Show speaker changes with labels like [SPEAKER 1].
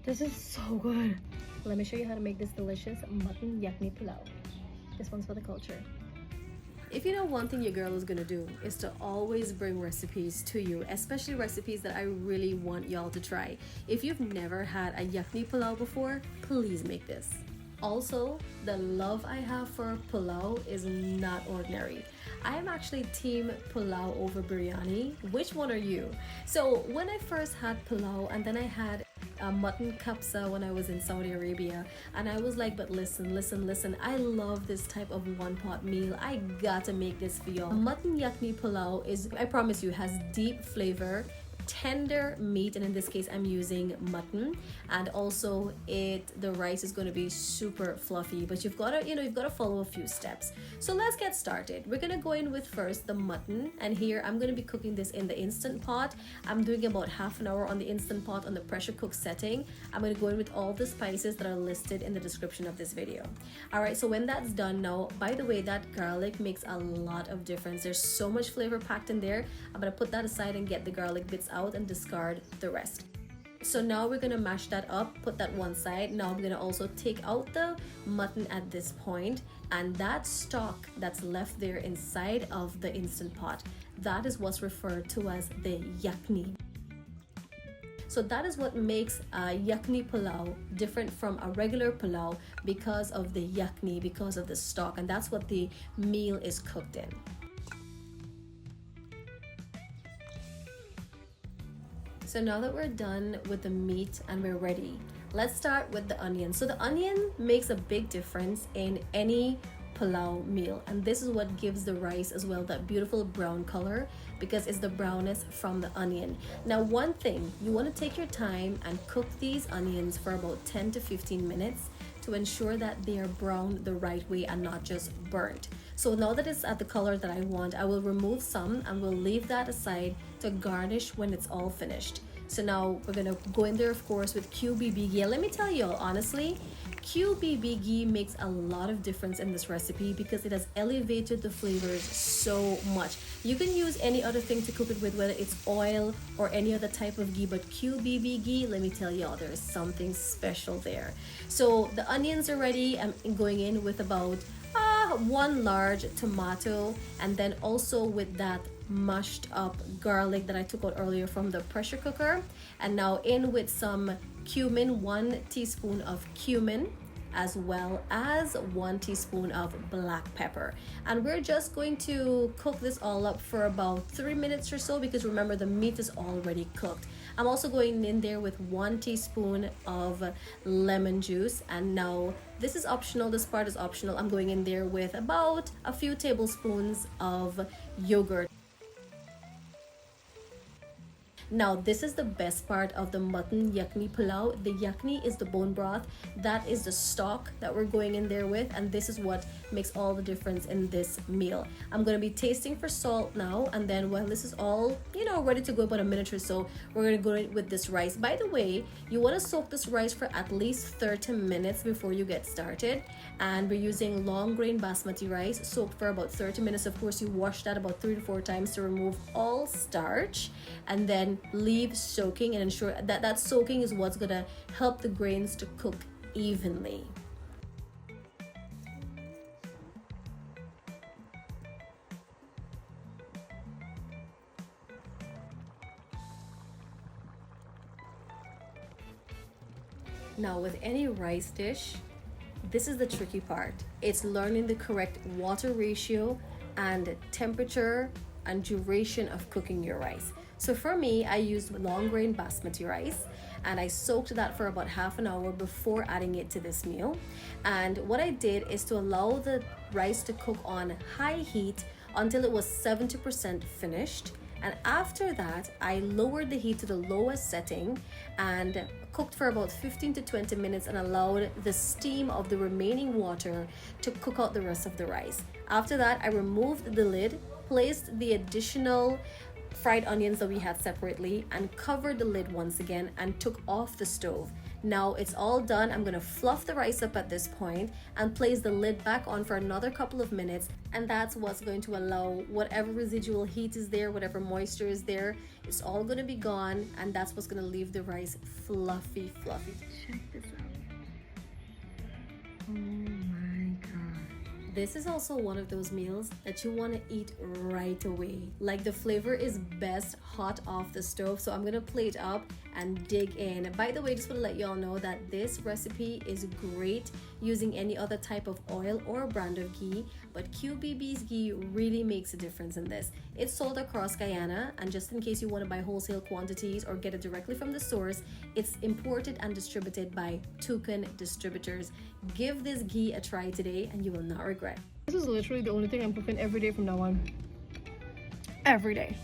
[SPEAKER 1] This is so good. Let me show you how to make this delicious mutton yakhni pulao. This one's for the culture. If you know one thing your girl is gonna do is to always bring recipes to you, especially recipes that I really want y'all to try. If you've never had a yakhni pulao before, please make this. Also, the love I have for pulao is not ordinary. I am actually team pulao over biryani. Which one are you? So when I first had pulao and then I had mutton kapsa when I was in Saudi Arabia, and I was like, but listen, I love this type of one pot meal. I gotta make this for y'all. Mutton yakhni pulao is, I promise you, has deep flavor, tender meat, and in this case I'm using mutton, and also the rice is going to be super fluffy, but you've got to follow a few steps. So let's get started. We're going to go in with first the mutton, and here I'm going to be cooking this in the instant pot. I'm doing about half an hour on the instant pot on the pressure cook setting. I'm going to go in with all the spices that are listed in the description of this video. All right, so when that's done, now by the way, that garlic makes a lot of difference. There's so much flavor packed in there. I'm going to put that aside and get the garlic bits out and discard the rest. So now we're gonna mash that up, put that one side. Now I'm gonna also take out the mutton at this point, and that stock that's left there inside of the instant pot, that is what's referred to as the yakhni. So that is what makes a yakhni pulao different from a regular pulao, because of the yakhni, because of the stock, and that's what the meal is cooked in. So now that we're done with the meat and we're ready, let's start with the onion. So the onion makes a big difference in any pulao meal, and this is what gives the rice as well that beautiful brown color, because it's the brownness from the onion. Now one thing, you want to take your time and cook these onions for about 10 to 15 minutes to ensure that they are brown the right way and not just burnt. So now that it's at the color that I want, I will remove some and we'll leave that aside to garnish when it's all finished. So now we're gonna go in there, of course, with QBB ghee. Let me tell you all, honestly, QBB ghee makes a lot of difference in this recipe because it has elevated the flavors so much. You can use any other thing to cook it with, whether it's oil or any other type of ghee, but QBB ghee, let me tell y'all, there is something special there. So the onions are ready. I'm going in with about one large tomato, and then also with that mashed up garlic that I took out earlier from the pressure cooker, and now in with some cumin, 1 teaspoon of cumin, as well as 1 teaspoon of black pepper. And we're just going to cook this all up for about 3 minutes or so, because remember, the meat is already cooked. I'm also going in there with 1 teaspoon of lemon juice, and now this is optional, this part is optional. I'm going in there with about a few tablespoons of yogurt. Now this is the best part of the mutton yakhni pulao. The yakhni is the bone broth, that is the stock that we're going in there with, and this is what makes all the difference in this meal. I'm going to be tasting for salt now, and then while this is all ready to go, about a minute or so, we're going to go in with this rice. By the way, you want to soak this rice for at least 30 minutes before you get started, and we're using long grain basmati rice, soaked for about 30 minutes. Of course, you wash that about 3 to 4 times to remove all starch, and then leave soaking and ensure that that soaking is what's gonna help the grains to cook evenly. Now with any rice dish, this is the tricky part. It's learning the correct water ratio and temperature and duration of cooking your rice. So for me, I used long grain basmati rice, and I soaked that for about half an hour before adding it to this meal. And what I did is to allow the rice to cook on high heat until it was 70% finished. And after that, I lowered the heat to the lowest setting and cooked for about 15 to 20 minutes and allowed the steam of the remaining water to cook out the rest of the rice. After that, I removed the lid, placed the additional fried onions that we had separately, and covered the lid once again and took off the stove. Now it's all done. I'm gonna fluff the rice up at this point and place the lid back on for another couple of minutes, and that's what's going to allow whatever residual heat is there, whatever moisture is there, it's all gonna be gone, and that's what's gonna leave the rice fluffy. Check this out. Oh my god. This is also one of those meals that you want to eat right away. Like, the flavor is best hot off the stove. So I'm gonna plate up and dig in. By the way, just want to let y'all know that this recipe is great using any other type of oil or brand of ghee, but QBB's ghee really makes a difference in this. It's sold across Guyana, and just in case you want to buy wholesale quantities or get it directly from the source, it's imported and distributed by Toucan Distributors. Give this ghee a try today and you will not regret. This is literally the only thing I'm cooking every day from now on. Every day.